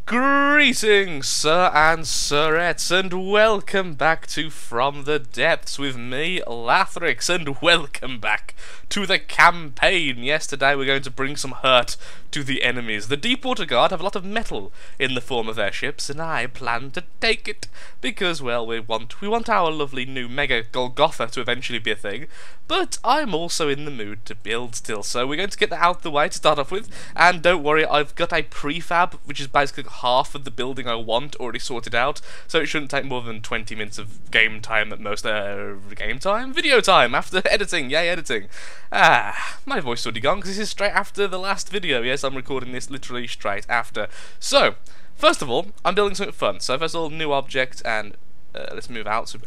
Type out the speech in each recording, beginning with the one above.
Greetings, sir and sirettes, and welcome back to From the Depths with me, Lathrix, and welcome back to the campaign. Yes, today we're going to bring some hurt to the enemies. The Deepwater Guard have a lot of metal in the form of their ships, and I plan to take it because, well, we want our lovely new Mega Golgotha to eventually be a thing. But I'm also in the mood to build still, so we're going to get that out the way to start off with. And don't worry, I've got a prefab, which is basically half of the building I want already sorted out, so it shouldn't take more than 20 minutes of game time at most. Game time? Video time after editing. Yay, editing. My voice already gone because this is straight after the last video. Yes, I'm recording this literally straight after. So, first of all, I'm building something fun. So first of all, new object, and let's move out. So,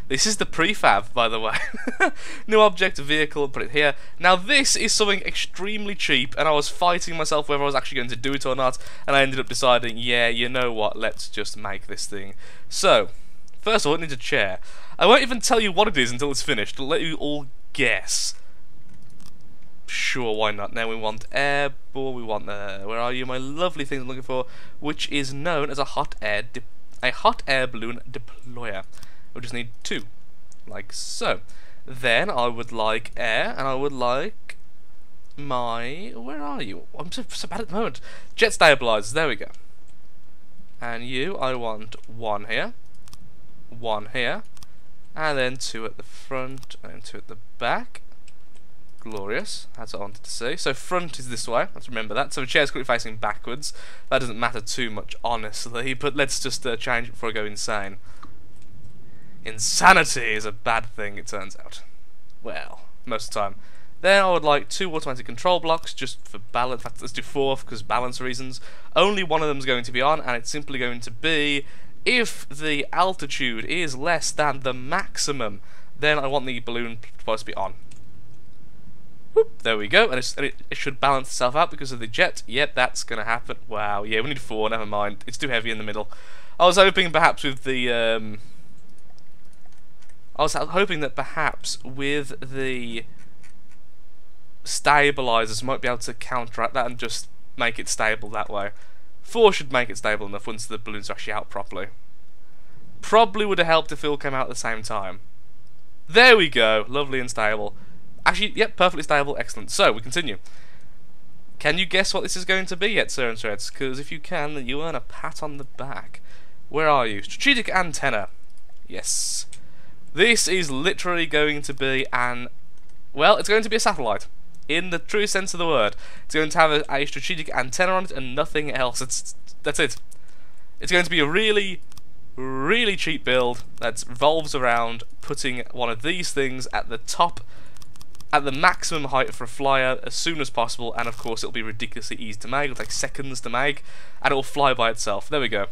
this is the prefab, by the way. New object, vehicle, put it here. Now this is something extremely cheap, and I was fighting myself whether I was actually going to do it or not, and I ended up deciding, yeah, you know what, let's just make this thing. So, first of all, it needs a chair. I won't even tell you what it is until it's finished. I'll let you all guess. Sure, why not? Now we want air ball, we want, where are you, my lovely thing I'm looking for, which is known as a hot air balloon deployer. We'll just need two, like so. Then I would like air, and I would like my, where are you? I'm so bad at the moment. Jet stabilizers, there we go. And you, I want one here, and then two at the front, and two at the back. Glorious, that's what I wanted to see. So front is this way, let's remember that. So the chair's currently facing backwards. That doesn't matter too much, honestly, but let's just change it before I go insane. Insanity is a bad thing, it turns out. Well, most of the time. Then I would like two automatic control blocks, just for balance. In fact, let's do four, because balance reasons. Only one of them is going to be on, and it's simply going to be if the altitude is less than the maximum, then I want the balloon supposed to be on. Whoop, there we go, and it should balance itself out because of the jet. Yep, that's going to happen. Wow, yeah, we need four, never mind. It's too heavy in the middle. I was hoping perhaps with the I was hoping that perhaps with the stabilizers might be able to counteract that and just make it stable that way. 4 should make it stable enough once the balloons are actually out properly. Probably would have helped if it all came out at the same time. There we go, lovely and stable. Actually, yep, perfectly stable, excellent. So, we continue. Can you guess what this is going to be yet, sir and sirettes? Because if you can, then you earn a pat on the back. Where are you? Strategic antenna. Yes. This is literally going to be well, it's going to be a satellite. In the true sense of the word. It's going to have a strategic antenna on it and nothing else. That's it. It's going to be a really, really cheap build that revolves around putting one of these things at the top, at the maximum height for a flyer as soon as possible, and of course it'll be ridiculously easy to make. It'll take seconds to make, and it'll fly by itself. There we go.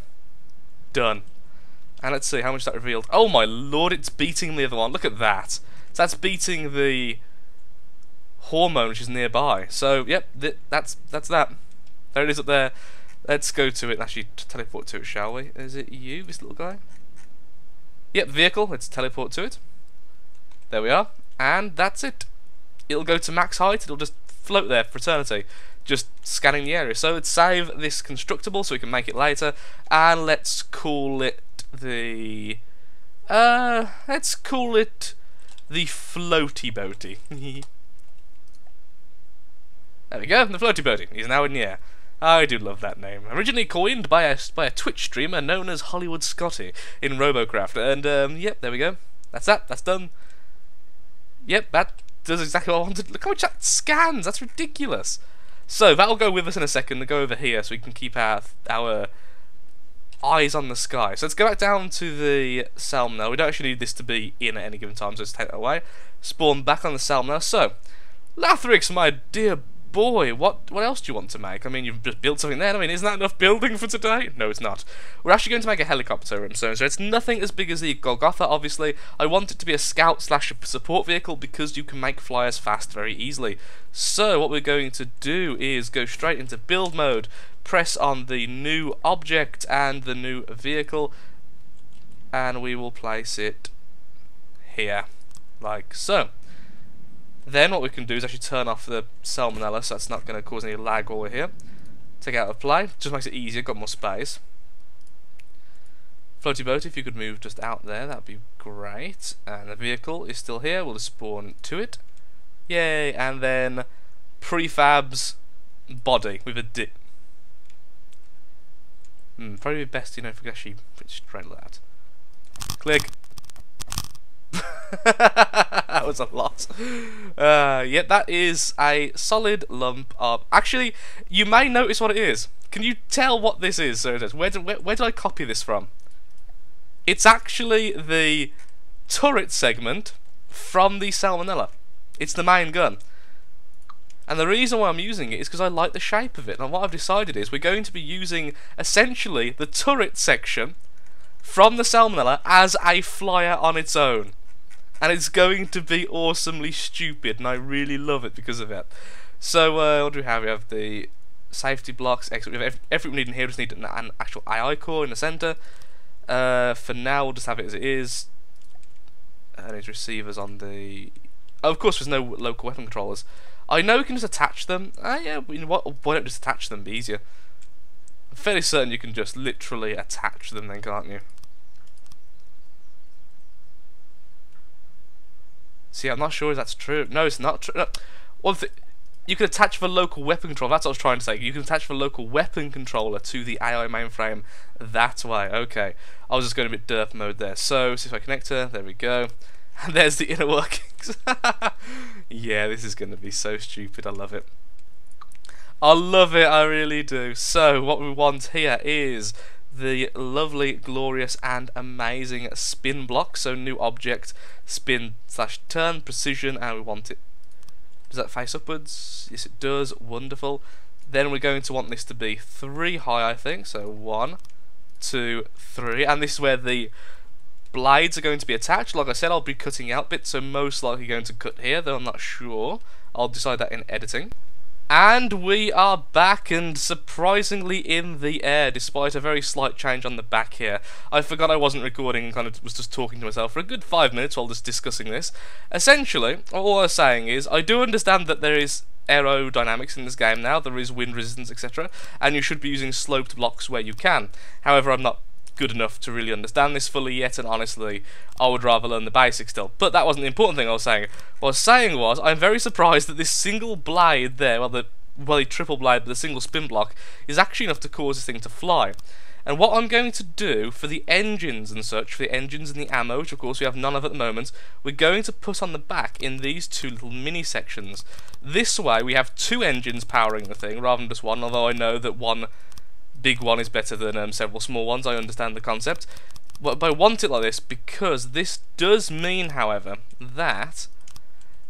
Done. And let's see, how much that revealed. Oh my lord, it's beating the other one. Look at that. So that's beating the hormone, which is nearby. So, yep, that's that. There it is up there. Let's go to it and actually teleport to it, shall we? Is it you, this little guy? Yep, vehicle. Let's teleport to it. There we are. And that's it. It'll go to max height. It'll just float there for eternity. Just scanning the area. So let's save this constructible so we can make it later. And let's call it the floaty boaty. There we go, the floaty boaty. He's now in the air. I do love that name. Originally coined by a Twitch streamer known as Hollywood Scotty in Robocraft. And yep, there we go. That's that. That's done. Yep, that does exactly what I wanted. Look how much that scans. That's ridiculous. So that'll go with us in a second. To go over here so we can keep our eyes on the sky. So let's go back down to the Selm now. We don't actually need this to be in at any given time, so let's take that away. Spawn back on the Selm now. So, Lathrix, my dear boy, what else do you want to make? I mean, you've just built something there. I mean, isn't that enough building for today? No, it's not. We're actually going to make a helicopter, so it's nothing as big as the Golgotha, obviously. I want it to be a scout/support vehicle because you can make flyers fast very easily. So, what we're going to do is go straight into build mode, press on the new object and the new vehicle, and we will place it here, like so. Then what we can do is actually turn off the salmonella, so that's not going to cause any lag while we're here. Take it out of play, just makes it easier, got more space. Floaty boat, if you could move just out there, that'd be great. And the vehicle is still here, we'll just spawn to it. Yay, and then prefabs body with a dip. Probably best, you know, if we actually put it straight like that. Click. That was a lot. Yeah, that is a solid lump of... Actually, you may notice what it is. Can you tell what this is? So where did I copy this from? It's actually the turret segment from the Salmonella. It's the main gun. And the reason why I'm using it is because I like the shape of it. And what I've decided is we're going to be using essentially the turret section from the Salmonella as a flyer on its own. And it's going to be awesomely stupid, and I really love it because of it. So, what do we have? We have the safety blocks, we have everything we need in here. We just need an actual AI core in the centre. For now, we'll just have it as it is. And its receivers on the... Oh, of course, there's no local weapon controllers. I know we can just attach them. Yeah, you know what? Why don't just attach them? Be easier. I'm fairly certain you can just literally attach them then, can't you? See, I'm not sure if that's true. No, it's not true. No. One thing, you can attach the local weapon controller. That's what I was trying to say. You can attach the local weapon controller to the AI mainframe that way. Okay. I was just going a bit derp mode there. So, C5 connector. There we go. And there's the inner workings. Yeah, this is going to be so stupid. I love it. I love it. I really do. So, what we want here is the lovely, glorious, and amazing spin block. So, new object, spin / turn, precision, and we want it. Does that face upwards? Yes, it does. Wonderful. Then we're going to want this to be 3 high, I think. So, 1, 2, 3. And this is where the blades are going to be attached. Like I said, I'll be cutting out bits, so most likely going to cut here, though I'm not sure. I'll decide that in editing. And we are back, and surprisingly in the air, despite a very slight change on the back here. I forgot I wasn't recording and kind of was just talking to myself for a good 5 minutes while just discussing this. Essentially, all I was saying is, I do understand that there is aerodynamics in this game now, there is wind resistance, etc., and you should be using sloped blocks where you can. However, I'm not good enough to really understand this fully yet, and honestly, I would rather learn the basics still. But that wasn't the important thing I was saying. What I was saying was, I'm very surprised that this single blade there, well, the triple blade, but the single spin block, is actually enough to cause this thing to fly. And what I'm going to do for the engines and such, for the engines and the ammo, which of course we have none of at the moment, we're going to put on the back in these 2 little mini sections. This way we have 2 engines powering the thing, rather than just 1, although I know that one big one is better than several small ones. I understand the concept, but I want it like this because this does mean, however, that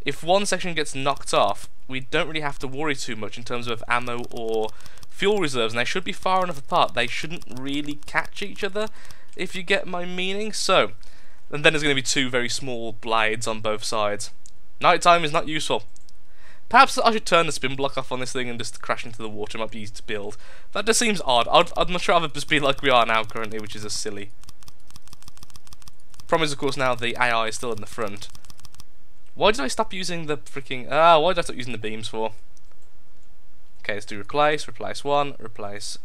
if one section gets knocked off, we don't really have to worry too much in terms of ammo or fuel reserves, and they should be far enough apart. They shouldn't really catch each other, if you get my meaning. So, and then there's going to be 2 very small blades on both sides. Nighttime is not useful. Perhaps I should turn the spin block off on this thing and just crash into the water. It might be easy to build. That just seems odd. I'd much rather just be like we are now currently, which is just silly. Problem is, of course, now the AI is still in the front. Why did I stop using the freaking... why did I stop using the beams for? Okay, let's do replace 1, replace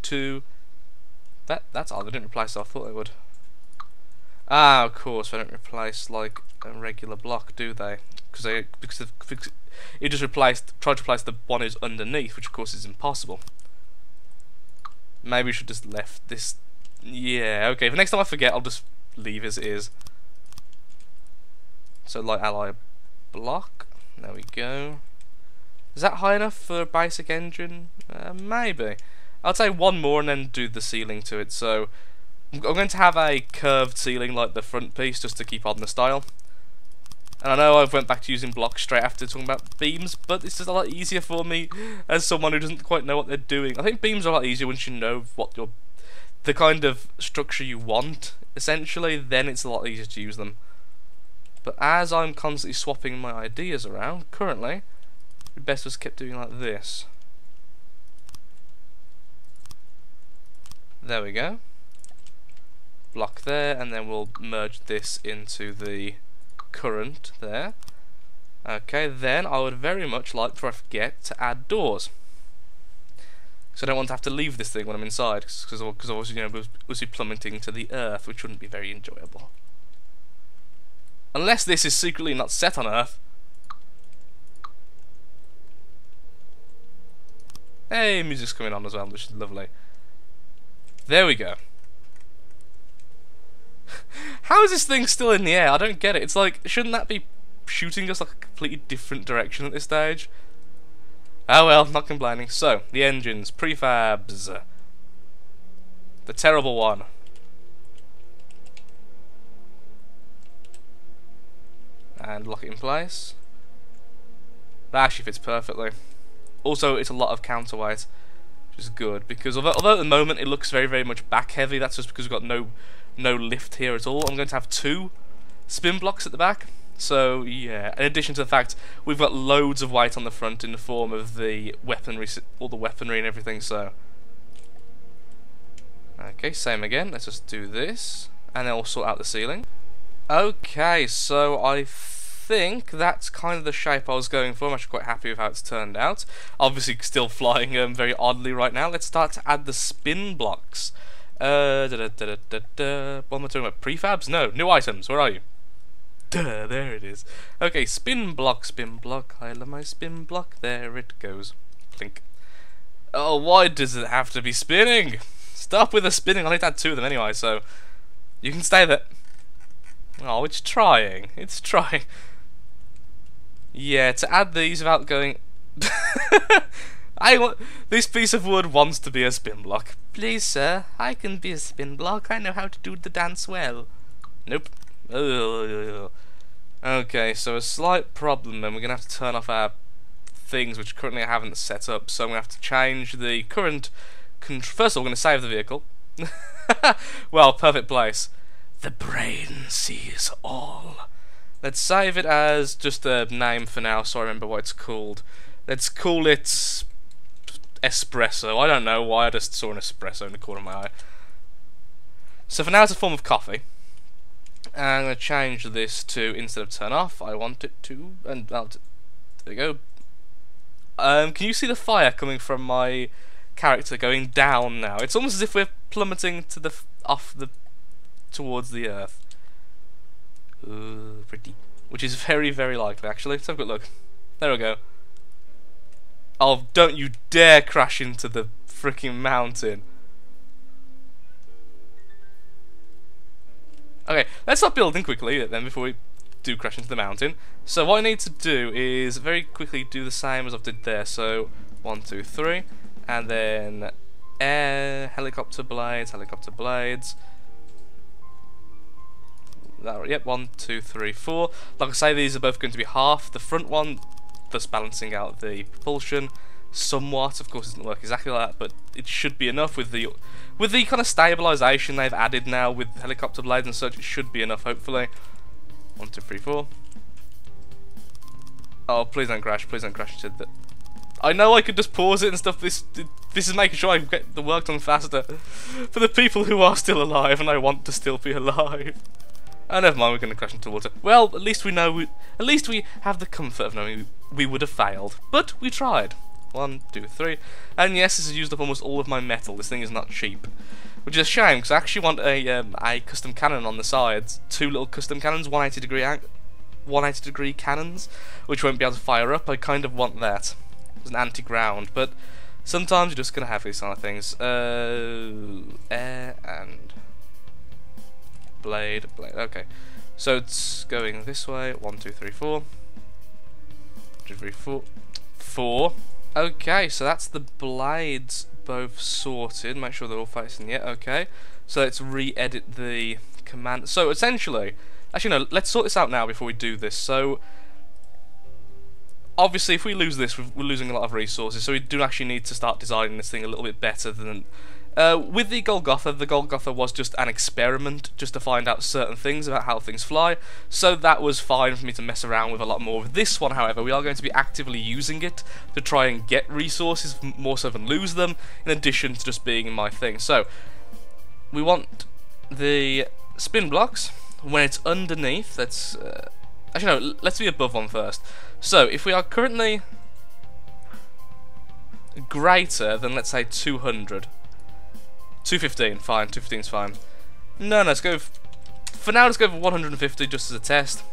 2. That's odd, they didn't replace, I thought they would. Of course, they don't replace like a regular block, do they? Because it just tried to replace the one who's underneath, which of course is impossible. Maybe we should just left this. Yeah, okay. For next time I forget, I'll just leave as it is. So light ally block. There we go. Is that high enough for a basic engine? Maybe. I'd say 1 more and then do the ceiling to it. So I'm going to have a curved ceiling like the front piece just to keep on the style. And I know I've went back to using blocks straight after talking about beams, but it's just a lot easier for me as someone who doesn't quite know what they're doing. I think beams are a lot easier once you know what the kind of structure you want, essentially, then it's a lot easier to use them. But as I'm constantly swapping my ideas around, currently, we best just kept doing like this. There we go. Block there, and then we'll merge this into the current there. Okay, then I would very much like, before I forget, to add doors. So I don't want to have to leave this thing when I'm inside, because obviously, you know, we'll be plummeting to the earth, which wouldn't be very enjoyable. Unless this is secretly not set on Earth. Hey, music's coming on as well, which is lovely. There we go. How is this thing still in the air? I don't get it. It's like, shouldn't that be shooting us like a completely different direction at this stage? Oh well, not complaining. So, the engines, prefabs. The terrible one. And lock it in place. That actually fits perfectly. Also, it's a lot of counterweight, which is good, because although at the moment it looks very, very much back heavy, that's just because we've got no lift here at all. I'm going to have 2 spin blocks at the back. So yeah, in addition to the fact we've got loads of weight on the front in the form of the weaponry, all the weaponry and everything. So okay, same again. Let's just do this, and then we'll sort out the ceiling. Okay, so I think that's kind of the shape I was going for. I'm actually quite happy with how it's turned out. Obviously still flying very oddly right now. Let's start to add the spin blocks. What am I talking about? Prefabs? No, new items. Where are you? Duh, there it is. Okay, spin block, I love my spin block. There it goes. Clink. Oh, why does it have to be spinning? Stop with the spinning. I need to add 2 of them anyway, so you can stay there. Oh, it's trying. It's trying. Yeah, to add these without going... This piece of wood wants to be a spin block. Please, sir, I can be a spin block. I know how to do the dance well. Nope. Ugh. Okay, so a slight problem then. We're going to have to turn off our things which currently I haven't set up. So I'm going to have to change the current... First of all, we're going to save the vehicle. Well, perfect place. The brain sees all. Let's save it as just a name for now, so I remember what it's called. Let's call it espresso. I don't know why, I just saw an espresso in the corner of my eye. So for now it's a form of coffee. And I'm going to change this to, instead of turn off, I want it to, and there we go. Can you see the fire coming from my character going down now? It's almost as if we're plummeting to the towards the earth. Ooh, pretty. Which is very, very likely, actually. Let's have a good look. There we go. Oh, don't you dare crash into the freaking mountain. Okay, let's start building quickly then before we do crash into the mountain. So what I need to do is very quickly do the same as I did there. So 1, 2, 3, and then air, helicopter blades. Yep, 1, 2, 3, 4. Like I say, these are both going to be half. The front one, thus balancing out the propulsion somewhat. Of course, it doesn't work exactly like that, but it should be enough with the kind of stabilisation they've added now with helicopter blades and such. It should be enough, hopefully. 1, 2, 3, 4. Oh, please don't crash! Please don't crash into the... I know I could just pause it and stuff. This is making sure I get the work done faster for the people who are still alive, and I want to still be alive. Oh, never mind, we're going to crash into water. Well, at least we know, at least we have the comfort of knowing we would have failed. But we tried. 1, 2, 3. And yes, this has used up almost all of my metal. This thing is not cheap. Which is a shame, because I actually want a custom cannon on the sides. 2 little custom cannons, 180 degree cannons, which won't be able to fire up. I kind of want that as an anti-ground. But sometimes you're just going to have these kind of things. Air and... blade, okay. So it's going this way. 1, 2, 3, 4. 2, 3, 4. 4. Okay, so that's the blades both sorted. Make sure they're all facing. Yeah, okay. So let's re-edit the command. So essentially, actually no, let's sort this out now before we do this. So obviously, if we lose this, we're losing a lot of resources. So we do actually need to start designing this thing a little bit better than. With the Golgotha was just an experiment, just to find out certain things about how things fly, so that was fine for me to mess around with a lot more. With this one, however, we are going to be actively using it to try and get resources, more so than lose them, in addition to just being my thing. So, we want the spin blocks, when it's underneath, let's... actually no, let's be above one first. So, if we are currently... greater than, let's say, 200. 215, fine, 215 is fine. No, let's go, for now let's go for 150 just as a test.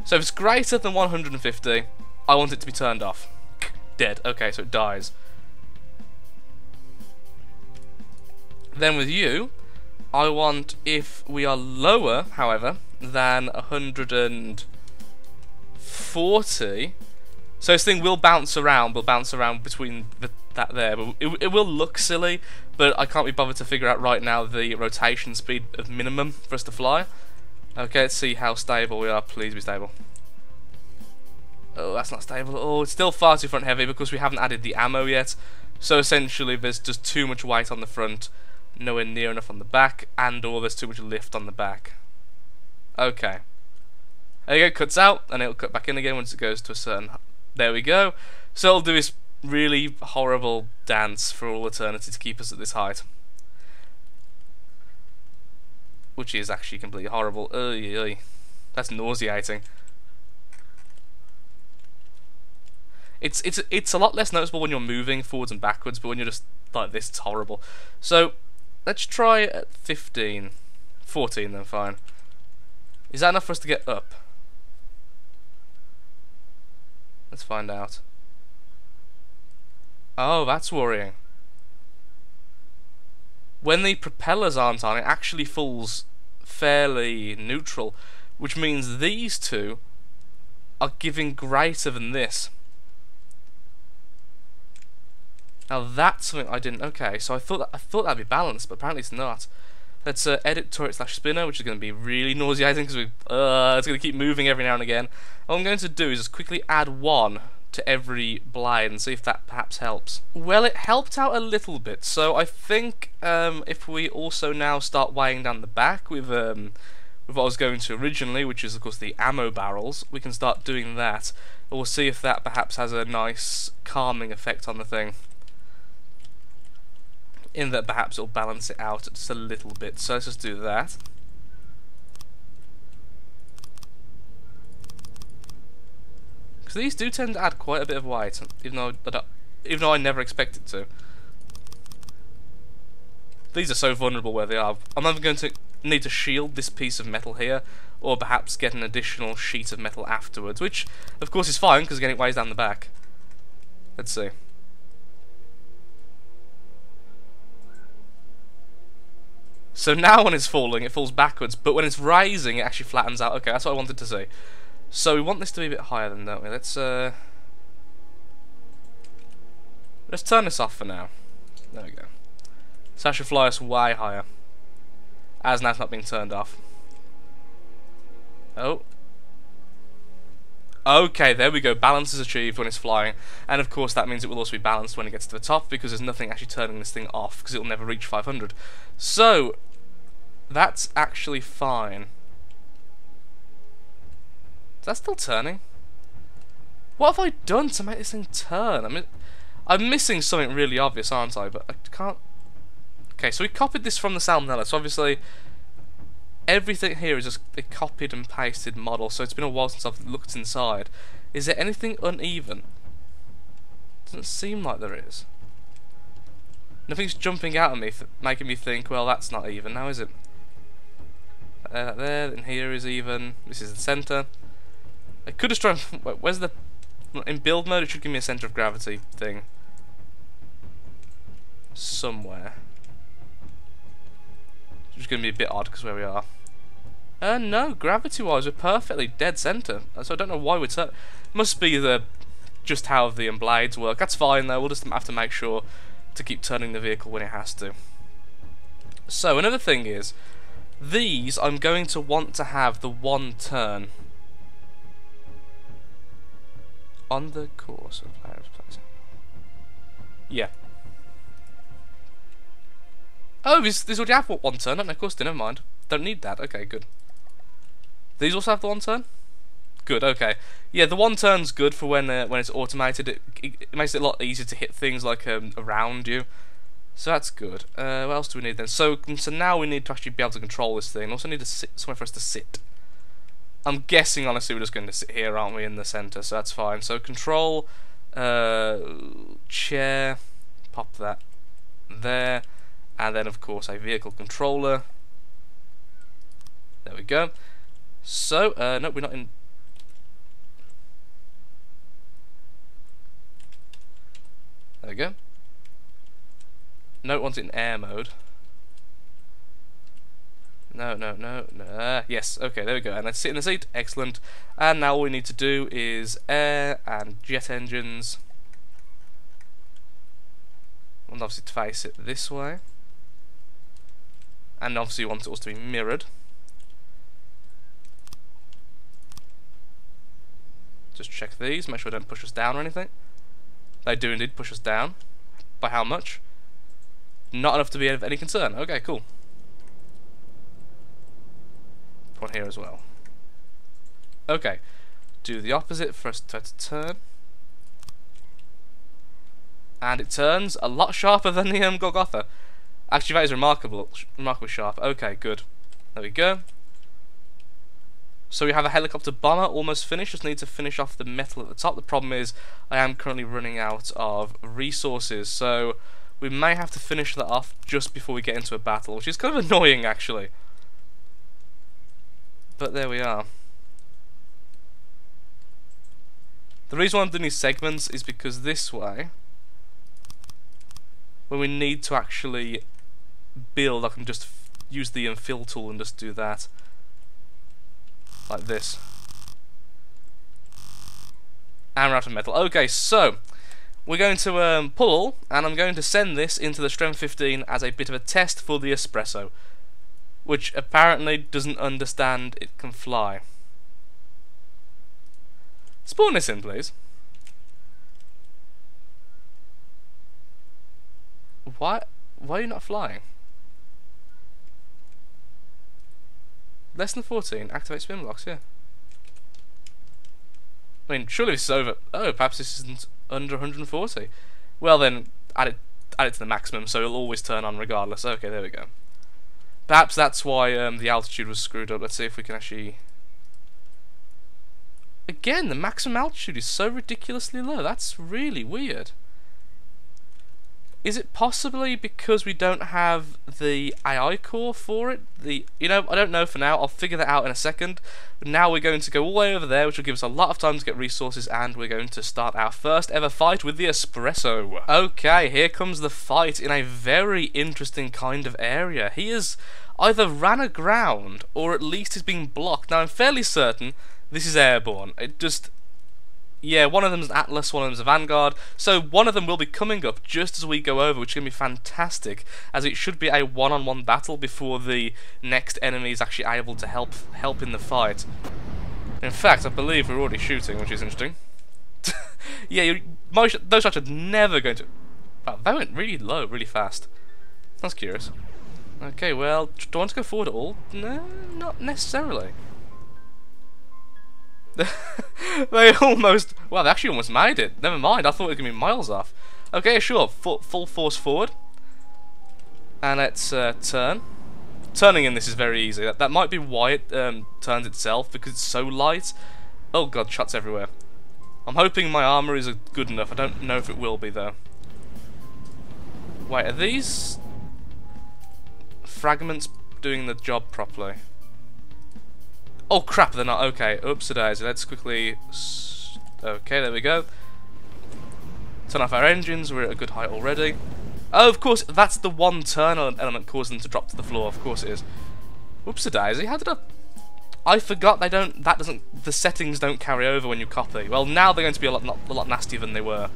So if it's greater than 150, I want it to be turned off. Dead, okay, so it dies. Then with you, I want, if we are lower, however, than 140, so this thing will bounce around, between that there, but it will look silly, but I can't be bothered to figure out right now the rotation speed of minimum for us to fly. Okay, let's see how stable we are. Please be stable. Oh, that's not stable at all. It's still far too front heavy because we haven't added the ammo yet. So essentially there's just too much weight on the front, nowhere near enough on the back, and or there's too much lift on the back. Okay. There you go, cuts out, and it'll cut back in again once it goes to a certain... There we go. So it'll do this really horrible dance for all eternity to keep us at this height. Which is actually completely horrible. That's nauseating. It's a lot less noticeable when you're moving forwards and backwards, but when you're just like this, it's horrible. So let's try at 15, 14 then, fine. Is that enough for us to get up? Let's find out. Oh, that's worrying. When the propellers aren't on, it actually falls fairly neutral, which means these two are giving greater than this. Now that's something I didn't. Okay, so I thought that'd be balanced, but apparently it's not. Let's edit turret / spinner, which is going to be really nauseating because it's going to keep moving every now and again. What I'm going to do is just quickly add one to every blade and see if that perhaps helps. Well, it helped out a little bit. So I think if we also now start weighing down the back with what I was going to originally, which is of course the ammo barrels, we can start doing that. We'll see if that perhaps has a nice calming effect on the thing. In that perhaps it'll balance it out just a little bit. So let's just do that. Because these do tend to add quite a bit of weight, even though I never expect it to. These are so vulnerable where they are. I'm either going to need to shield this piece of metal here, or perhaps get an additional sheet of metal afterwards, which of course is fine because again it weighs down the back. Let's see. So now when it's falling, it falls backwards, but when it's rising, it actually flattens out. Okay, that's what I wanted to see. So we want this to be a bit higher than, don't we? Let's turn this off for now. There we go. So that should fly us way higher. As now it's not being turned off. Oh. Okay, there we go. Balance is achieved when it's flying. And of course that means it will also be balanced when it gets to the top, because there's nothing actually turning this thing off, because it will never reach 500. So, that's actually fine. Is that still turning? What have I done to make this thing turn? I mean, I'm missing something really obvious, aren't I? But I can't... Okay, so we copied this from the Salmonella, so obviously everything here is just a copied and pasted model, so it's been a while since I've looked inside. Is there anything uneven? Doesn't seem like there is. Nothing's jumping out at me, making me think, well, that's not even now, is it? There, and here is even. This is the centre. I could just try and... Where's the... In build mode, it should give me a centre of gravity thing. Somewhere. It's just going to be a bit odd because where we are. No, gravity-wise, we're perfectly dead centre. So I don't know why we're... Must be the... Just how the blades work. That's fine, though. We'll just have to make sure to keep turning the vehicle when it has to. So, another thing is... These, I'm going to want to have the one turn on the course of players placing. Yeah. Oh, this already have one turn, don't they? Of course, never mind. Don't need that. Okay, good. These also have the one turn? Good, okay. Yeah, the one turn's good for when it's automated. It makes it a lot easier to hit things like around you. So that's good. What else do we need then? So now we need to actually be able to control this thing. Also need to sit somewhere for us to sit. I'm guessing, honestly, we're just going to sit here, aren't we, in the centre, so that's fine. So control Chair, pop that there, and then of course a vehicle controller. There we go. So, no, we're not in. There we go. No, it wants it in air mode. No. Yes, okay, there we go. And let's sit in the seat. Excellent. And now all we need to do is air and jet engines. And obviously to face it this way. And obviously you want it also to be mirrored. Just check these, make sure they don't push us down or anything. They do indeed push us down. By how much? Not enough to be of any concern. Okay, cool. One here as well. Okay, do the opposite for us to turn. And it turns a lot sharper than the Golgotha. Actually, that is remarkably sharp. Okay, good. There we go. So we have a helicopter bomber almost finished. Just need to finish off the metal at the top. The problem is I am currently running out of resources, so we may have to finish that off just before we get into a battle, which is kind of annoying actually. But there we are. The reason why I'm doing these segments is because this way, when we need to actually build, I can just use the infill tool and just do that. Like this. And we're out of metal. Okay, so we're going to pull, and I'm going to send this into the Strem 15 as a bit of a test for the Espresso, which apparently doesn't understand it can fly. Spawn this in, please. Why are you not flying? Less than 14, activate spin blocks, yeah. I mean, surely this is over. Oh, perhaps this isn't under 140. Well then, add it to the maximum, so it'll always turn on regardless. Okay, there we go. Perhaps that's why the altitude was screwed up. Let's see if we can actually... Again, the maximum altitude is so ridiculously low. That's really weird. Is it possibly because we don't have the AI core for it? You know, I don't know for now. I'll figure that out in a second. But now we're going to go all the way over there, which will give us a lot of time to get resources, and we're going to start our first ever fight with the Espresso. Okay, here comes the fight in a very interesting kind of area. He has either ran aground, or at least is being blocked. Now, I'm fairly certain this is airborne. It just... Yeah, one of them is Atlas, one of them is a Vanguard, so one of them will be coming up just as we go over, which is going to be fantastic, as it should be a one-on-one battle before the next enemy is actually able to help in the fight. In fact, I believe we're already shooting, which is interesting. Yeah, those shots are never going to... Wow, that went really low, really fast. That's curious. Okay, well, do I want to go forward at all? No, not necessarily. They almost... Well, they actually almost made it. Never mind, I thought it was going to be miles off. Okay, sure, full force forward. And let's turn. Turning in this is very easy. That might be why it turns itself, because it's so light. Oh god, shots everywhere. I'm hoping my armor is good enough. I don't know if it will be, though. Wait, are these fragments doing the job properly? Oh crap, they're not. Okay, oops-a-daisy. Let's quickly... Okay, there we go. Turn off our engines, we're at a good height already. Oh, of course, that's the one turn element causing them to drop to the floor. Of course it is. Oops-a-daisy, how did I forgot they don't... That doesn't... The settings don't carry over when you copy. Well, now they're going to be a lot nastier than they were.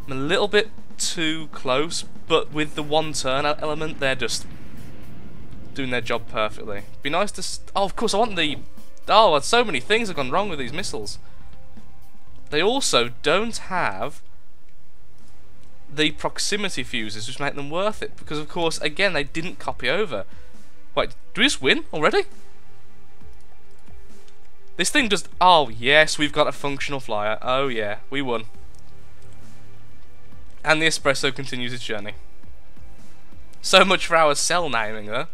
I'm a little bit too close, but with the one turn element, they're just... doing their job perfectly. Be nice to... Oh, of course, I want the... Oh, so many things have gone wrong with these missiles. They also don't have the proximity fuses, which make them worth it. Because, of course, again, they didn't copy over. Wait, do we just win already? This thing just... Oh, yes, we've got a functional flyer. Oh, yeah, we won. And the Espresso continues its journey. So much for our cell naming, though.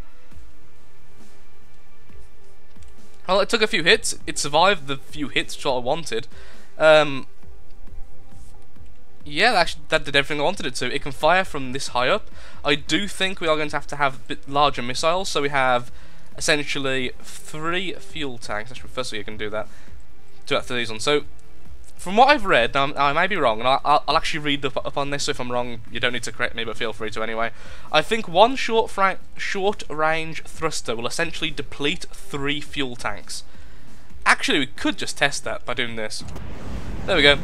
Well, it took a few hits. It survived the few hits which I wanted. Yeah, that did everything I wanted it to. It can fire from this high up. I do think we are going to have a bit larger missiles, so we have essentially 3 fuel tanks. Actually, firstly, you can do that. Do that to these ones. So, from what I've read, now I may be wrong, and I'll actually read up on this, so if I'm wrong, you don't need to correct me, but feel free to anyway. I think one short-range thruster will essentially deplete 3 fuel tanks. Actually, we could just test that by doing this. There we go.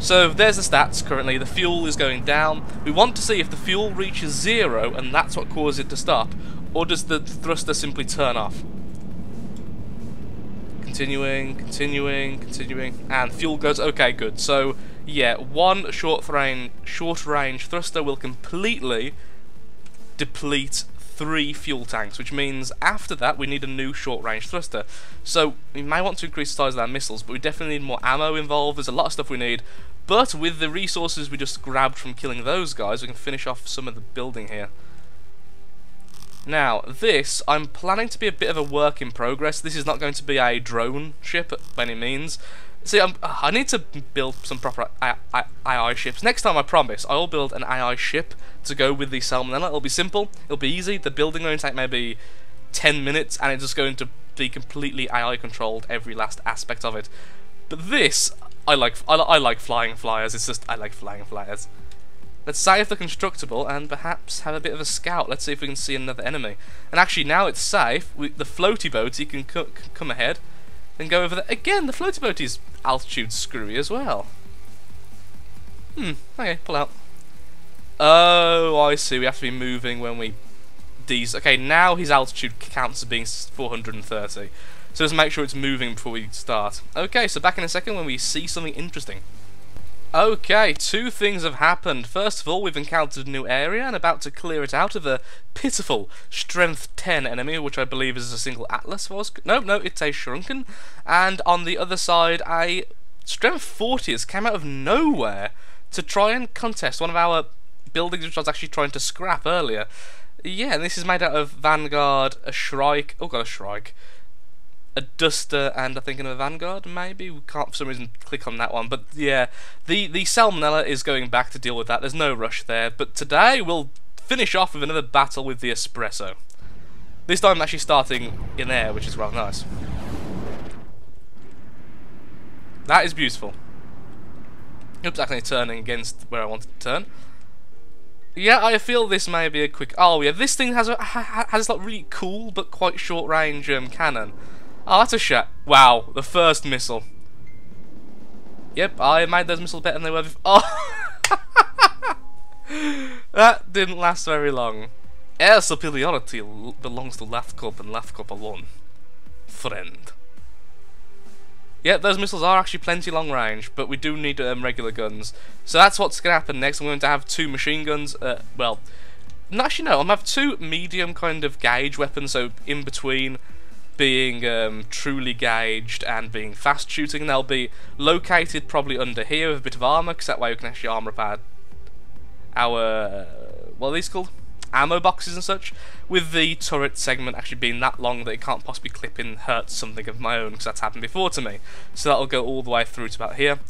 So there's the stats currently. The fuel is going down. We want to see if the fuel reaches 0 and that's what causes it to stop, or does the thruster simply turn off? Continuing, and fuel goes. Okay, good. So yeah, one short-range thruster will completely deplete 3 fuel tanks, which means after that we need a new short-range thruster. So we may want to increase the size of our missiles, but we definitely need more ammo involved. There's a lot of stuff we need, but with the resources we just grabbed from killing those guys, we can finish off some of the building here. Now, this, I'm planning to be a bit of a work in progress. This is not going to be a drone ship by any means. See, I need to build some proper AI ships. Next time, I promise, I'll build an AI ship to go with the Salmonella. It'll be simple, it'll be easy, the building will only take maybe 10 minutes, and it's just going to be completely AI controlled, every last aspect of it. But this, I like flying flyers, it's just, I like flying flyers. Let's save the constructible and perhaps have a bit of a scout. Let's see if we can see another enemy. And actually, now it's safe, the floaty boat, you can come ahead and go over there. Again, the floaty boat is altitude screwy as well. Okay, pull out. Oh, I see, we have to be moving when we... Okay, now his altitude counts as being 430. So let's make sure it's moving before we start. Okay, so back in a second when we see something interesting. Okay, 2 things have happened. First of all, we've encountered a new area and about to clear it out of a pitiful strength 10 enemy, which I believe is a single Atlas was. No, it's a Shrunken. And on the other side, a strength 40 has come out of nowhere to try and contest one of our buildings which I was actually trying to scrap earlier. Yeah, and this is made out of Vanguard, a Shrike, oh god, a Shrike, a Duster, and I think another Vanguard, maybe? We can't for some reason click on that one, but yeah, the Salmonella is going back to deal with that. There's no rush there, but today we'll finish off with another battle with the Espresso. This time I'm actually starting in air, which is rather nice. That is beautiful. Oops, actually turning against where I wanted to turn. Yeah, I feel this may be a quick... Oh yeah, this thing has has like really cool but quite short range cannon. Oh, that's a shot. Wow, the first missile. Yep, I made those missiles better than they were before. Oh! That didn't last very long. Air superiority belongs to Lathcorp and Lathcorp alone. Friend. Yep, those missiles are actually plenty long range, but we do need regular guns. So that's what's going to happen next. I'm going to have 2 machine guns. Well, actually no, I'm going to have 2 medium kind of gauge weapons, so in between being truly gauged and being fast shooting. They'll be located probably under here with a bit of armour, because that way we can actually armour up our what are these called? Ammo boxes and such, with the turret segment actually being that long that it can't possibly clip in hurt something of my own, because that's happened before to me. So that'll go all the way through to about here.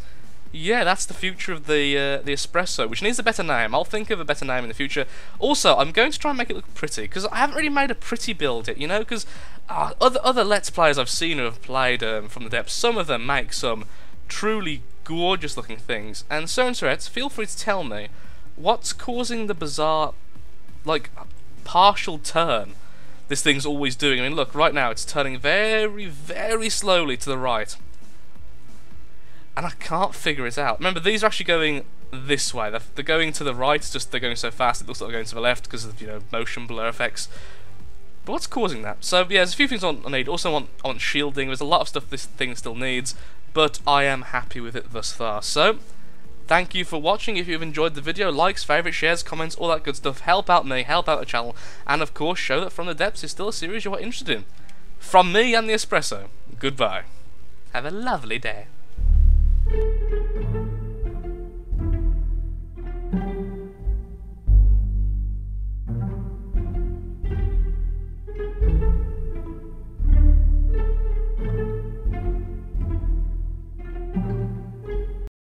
Yeah, that's the future of the Espresso, which needs a better name. I'll think of a better name in the future. Also, I'm going to try and make it look pretty, because I haven't really made a pretty build yet, you know, because other Let's Players I've seen who have played From the Depths, some of them make some truly gorgeous looking things. And so, feel free to tell me what's causing the bizarre, like, partial turn this thing's always doing. I mean, look, right now it's turning very, very slowly to the right. And I can't figure it out. Remember, these are actually going this way. They're going to the right, it's just they're going so fast it looks like they're going to the left because of, you know, motion blur effects. But what's causing that? So, yeah, there's a few things I need. Also, I want shielding. There's a lot of stuff this thing still needs, but I am happy with it thus far. So, thank you for watching. If you've enjoyed the video, likes, favourites, shares, comments, all that good stuff. Help out me, help out the channel, and of course, show that From the Depths is still a series you are interested in. From me and the Espresso, goodbye. Have a lovely day.